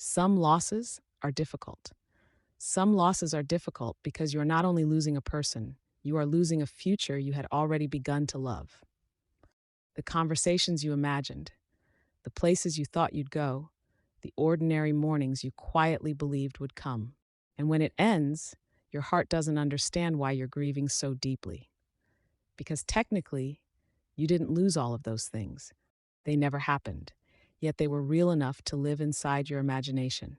Some losses are difficult. Some losses are difficult because you're not only losing a person, you are losing a future you had already begun to love. The conversations you imagined, the places you thought you'd go, the ordinary mornings you quietly believed would come. And when it ends, your heart doesn't understand why you're grieving so deeply. Because technically, you didn't lose all of those things. They never happened, yet they were real enough to live inside your imagination.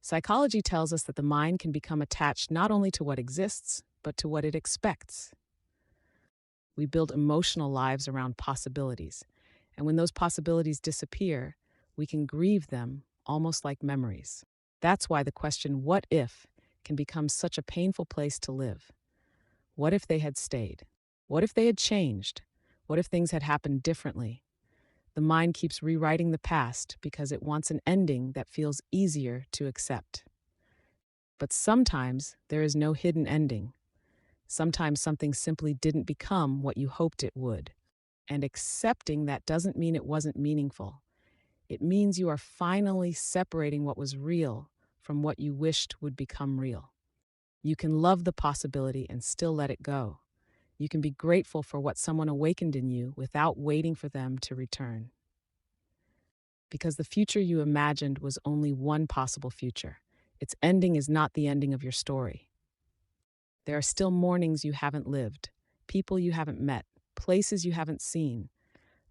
Psychology tells us that the mind can become attached not only to what exists, but to what it expects. We build emotional lives around possibilities, and when those possibilities disappear, we can grieve them almost like memories. That's why the question, what if, can become such a painful place to live. What if they had stayed? What if they had changed? What if things had happened differently? The mind keeps rewriting the past because it wants an ending that feels easier to accept. But sometimes there is no hidden ending. Sometimes something simply didn't become what you hoped it would. And accepting that doesn't mean it wasn't meaningful. It means you are finally separating what was real from what you wished would become real. You can love the possibility and still let it go. You can be grateful for what someone awakened in you without waiting for them to return. Because the future you imagined was only one possible future. Its ending is not the ending of your story. There are still mornings you haven't lived, people you haven't met, places you haven't seen,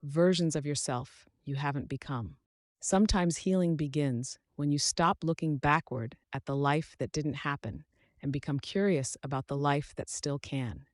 versions of yourself you haven't become. Sometimes healing begins when you stop looking backward at the life that didn't happen and become curious about the life that still can.